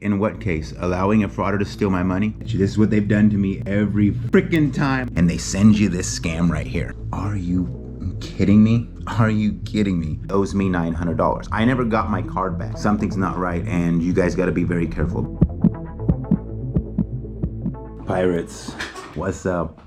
In what case? Allowing a frauder to steal my money? This is what they've done to me every freaking time. And they send you this scam right here. Are you kidding me? Are you kidding me? Owes me $900. I never got my card back. Something's not right, and you guys gotta be very careful. Pirates, what's up?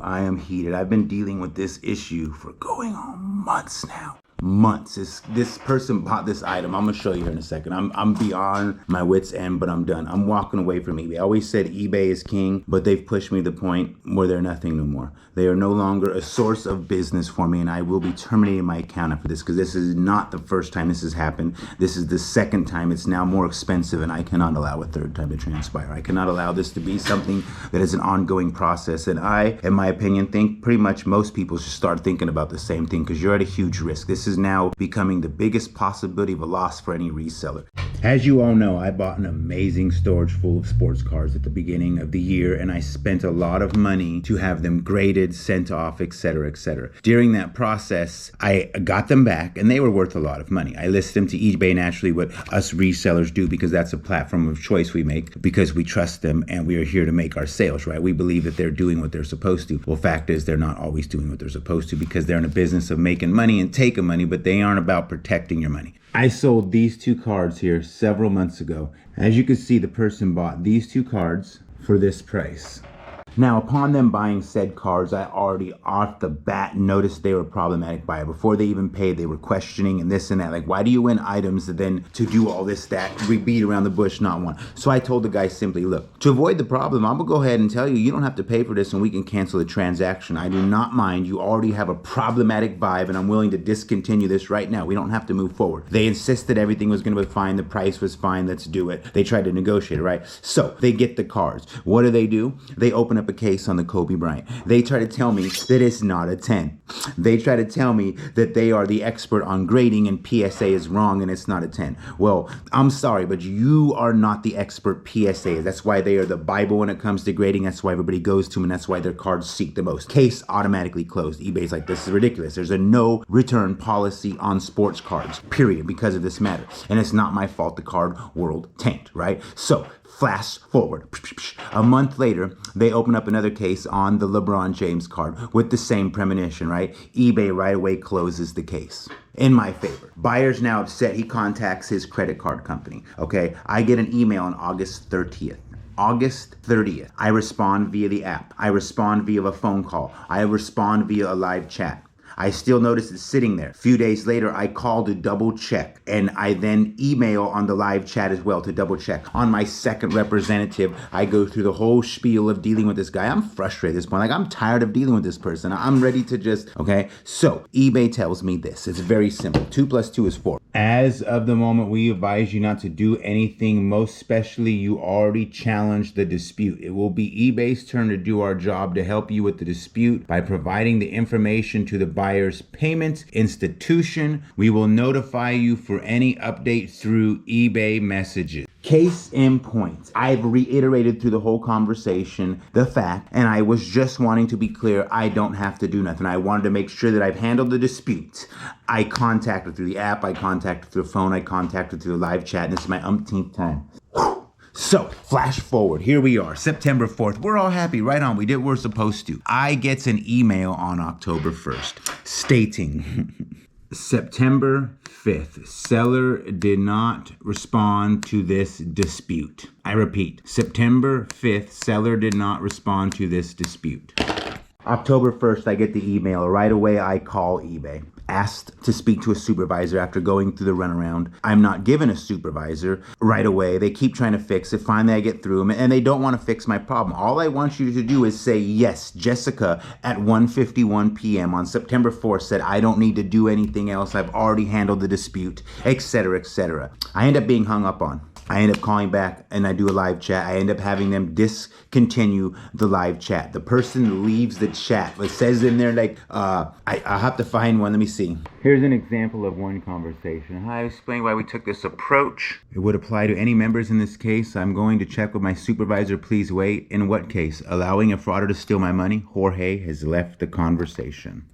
I am heated. I've been dealing with this issue for going on months now. Months. This person bought this item. I'm gonna show you here in a second. I'm beyond my wits end, but I'm done. I'm walking away from eBay. I always said eBay is king, but they've pushed me to the point where they're nothing no more. They are no longer a source of business for me, and I will be terminating my account after this, because this is not the first time this has happened. This is the second time. It's now more expensive, and I cannot allow a third time to transpire. I cannot allow this to be something that is an ongoing process. And I, in my opinion, think pretty much most people should start thinking about the same thing, because you're at a huge risk. This is now becoming the biggest possibility of a loss for any reseller. As you all know, I bought an amazing storage full of sports cars at the beginning of the year, and I spent a lot of money to have them graded, sent off, etc., etc. During that process, I got them back, and they were worth a lot of money. I listed them to eBay, naturally, what us resellers do, because that's a platform of choice we make, because we trust them and we are here to make our sales, right? We believe that they're doing what they're supposed to. Well, fact is, they're not always doing what they're supposed to, because they're in a business of making money and taking money, but they aren't about protecting your money. I sold these two cards here several months ago. As you can see, the person bought these two cards for this price. Now, upon them buying said cards, I already off the bat noticed they were a problematic buyer. Before they even paid, they were questioning and this and that. Like, why do you win items and then to do all this, that, we beat around the bush, not one? So I told the guy simply, look, to avoid the problem, I'm gonna go ahead and tell you, you don't have to pay for this and we can cancel the transaction. I do not mind. You already have a problematic vibe and I'm willing to discontinue this right now. We don't have to move forward. They insisted everything was gonna be fine. The price was fine. Let's do it. They tried to negotiate, right? So they get the cards. What do? They open up a case on the Kobe Bryant. They try to tell me that it's not a 10. They try to tell me that they are the expert on grading and PSA is wrong and it's not a 10. Well, I'm sorry, but you are not the expert PSA. That's why they are the Bible when it comes to grading. That's why everybody goes to them, and that's why their cards seek the most. Case automatically closed. eBay's like, this is ridiculous. There's a no return policy on sports cards, period, because of this matter. And it's not my fault the card world tanked, right? So flash forward. A month later, they open up another case on the LeBron James card with the same premonition, right? eBay right away closes the case in my favor. Buyer's now upset. He contacts his credit card company. Okay, I get an email on August 30th. August 30th. I respond via the app. I respond via a phone call. I respond via a live chat. I still notice it sitting there. A few days later, I call to double check, and I then email on the live chat as well to double check. On my second representative, I go through the whole spiel of dealing with this guy. I'm frustrated at this point. Like, I'm tired of dealing with this person. I'm ready to just, okay? So eBay tells me this. It's very simple. 2 + 2 is 4. As of the moment, we advise you not to do anything. Most especially, you already challenged the dispute. It will be eBay's turn to do our job to help you with the dispute by providing the information to the buyer's payment institution. We will notify you for any update through eBay messages. Case in point, I've reiterated through the whole conversation the fact, and I was just wanting to be clear, I don't have to do nothing. I wanted to make sure that I've handled the dispute. I contacted through the app, I contacted through the phone, I contacted through the live chat, and this is my umpteenth time. So, flash forward, here we are, September 4th. We're all happy, right on, we did what we're supposed to. I get an email on October 1st stating, September 5th, seller did not respond to this dispute. I repeat, September 5th, seller did not respond to this dispute. October 1st, I get the email. Right away, I call eBay. Asked to speak to a supervisor after going through the runaround. I'm not given a supervisor right away. They keep trying to fix it. Finally, I get through them, and they don't want to fix my problem. All I want you to do is say, yes, Jessica at 1:51 p.m. on September 4th said, I don't need to do anything else. I've already handled the dispute, etc., etc. I end up being hung up on. I end up calling back and I do a live chat. I end up having them discontinue the live chat. The person leaves the chat. It says in there like, I'll have to find one. Let me see. Here's an example of one conversation. I explain why we took this approach. It would apply to any members in this case. I'm going to check with my supervisor. Please wait. In what case? Allowing a frauder to steal my money? Jorge has left the conversation.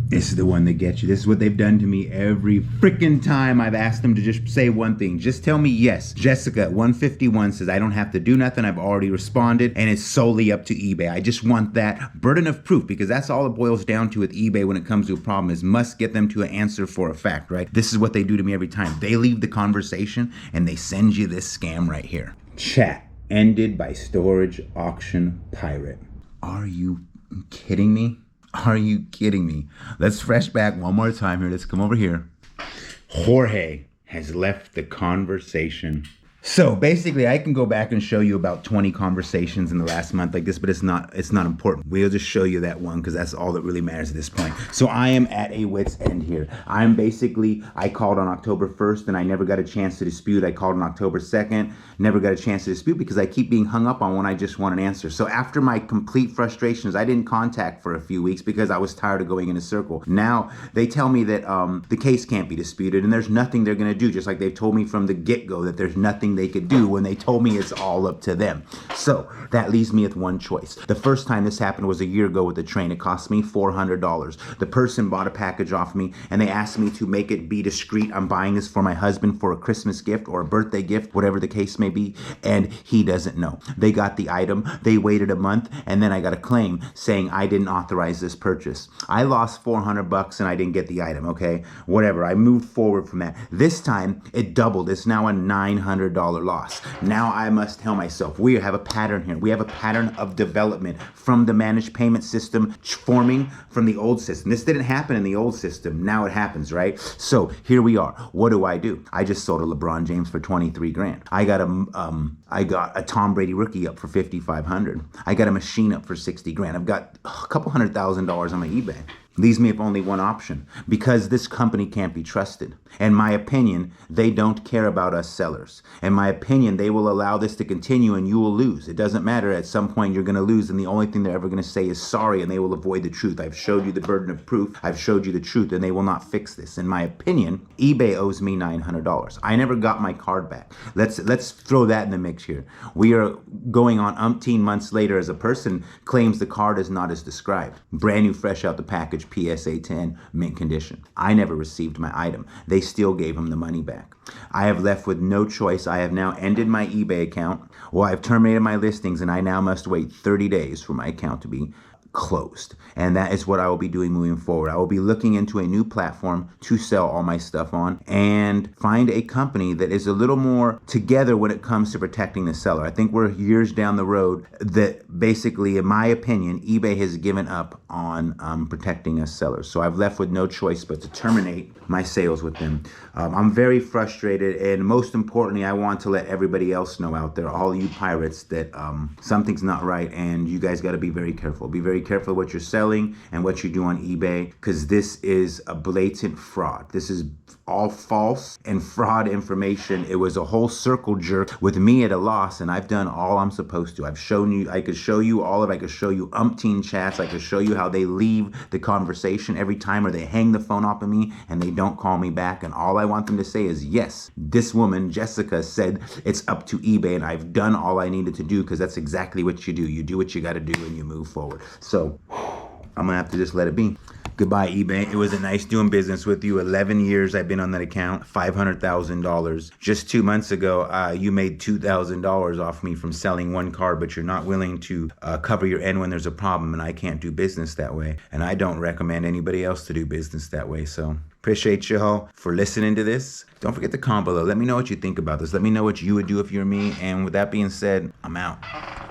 This is the one that gets you. This is what they've done to me every freaking time I've asked them to just say one thing. Just tell me yes. Jessica at 151 says, I don't have to do nothing. I've already responded and it's solely up to eBay. I just want that burden of proof because that's all it boils down to with eBay when it comes to a problem is must get them to an answer for a fact, right? This is what they do to me every time. They leave the conversation and they send you this scam right here. Chat ended by storage auction pirate. Are you kidding me? Are you kidding me? Let's fresh back one more time here. Let's come over here. Jorge has left the conversation. So basically I can go back and show you about 20 conversations in the last month like this, but it's not important. We'll just show you that one because that's all that really matters at this point. So I am at a wit's end here. I called on October 1st and I never got a chance to dispute. I called on October 2nd, never got a chance to dispute because I keep being hung up on when I just want an answer. So after my complete frustrations, I didn't contact for a few weeks because I was tired of going in a circle. Now they tell me that the case can't be disputed and there's nothing they're gonna do, just like they've told me from the get-go that there's nothing they could do when they told me it's all up to them. So that leaves me with one choice. The first time this happened was a year ago with the train. It cost me $400. The person bought a package off me and they asked me to make it be discreet. I'm buying this for my husband for a Christmas gift or a birthday gift, whatever the case may be, and he doesn't know. They got the item, they waited a month, and then I got a claim saying I didn't authorize this purchase. I lost $400 and I didn't get the item, okay? Whatever, I moved forward from that. This time it doubled. It's now a $900 loss. Now I must tell myself, we have a pattern here. We have a pattern of development from the managed payment system forming from the old system. This didn't happen in the old system. Now it happens, right? So here we are. What do? I just sold a LeBron James for 23 grand. I got a Tom Brady rookie up for 5,500. I got a machine up for 60 grand. I've got a couple $100,000 on my eBay. Leaves me with only one option because this company can't be trusted. In my opinion, they don't care about us sellers. In my opinion, they will allow this to continue and you will lose. It doesn't matter. At some point, you're going to lose and the only thing they're ever going to say is sorry and they will avoid the truth. I've showed you the burden of proof. I've showed you the truth and they will not fix this. In my opinion, eBay owes me $900. I never got my card back. Let's throw that in the mix here. We are going on umpteen months later as a person claims the card is not as described. Brand new, fresh out the package. PSA 10, mint condition. I never received my item. They still gave him the money back. I have left with no choice. I have now ended my eBay account. Well, I've terminated my listings and I now must wait 30 days for my account to be closed. And that is what I will be doing moving forward. I will be looking into a new platform to sell all my stuff on and find a company that is a little more together when it comes to protecting the seller. I think we're years down the road that basically, in my opinion, eBay has given up on protecting us sellers. So I've left with no choice but to terminate my sales with them. I'm very frustrated, and most importantly, I want to let everybody else know out there, all you pirates, that something's not right and you guys got to be very careful. Be very careful what you're selling and what you do on eBay because this is a blatant fraud. This is all false and fraud information. It was a whole circle jerk with me at a loss, and I've done all I'm supposed to. I've shown you, I could show you all of it. I could show you umpteen chats. I could show you how they leave the conversation every time or they hang the phone off of me and they don't call me back. And all I want them to say is, yes, this woman, Jessica, said it's up to eBay and I've done all I needed to do because that's exactly what you do. You do what you got to do and you move forward. So I'm going to have to just let it be. Goodbye, eBay. It was a nice doing business with you. 11 years I've been on that account, $500,000. Just 2 months ago, you made $2,000 off me from selling one card, but you're not willing to cover your end when there's a problem, and I can't do business that way. And I don't recommend anybody else to do business that way. So appreciate you all for listening to this. Don't forget to comment below. Let me know what you think about this. Let me know what you would do if you're me. And with that being said, I'm out.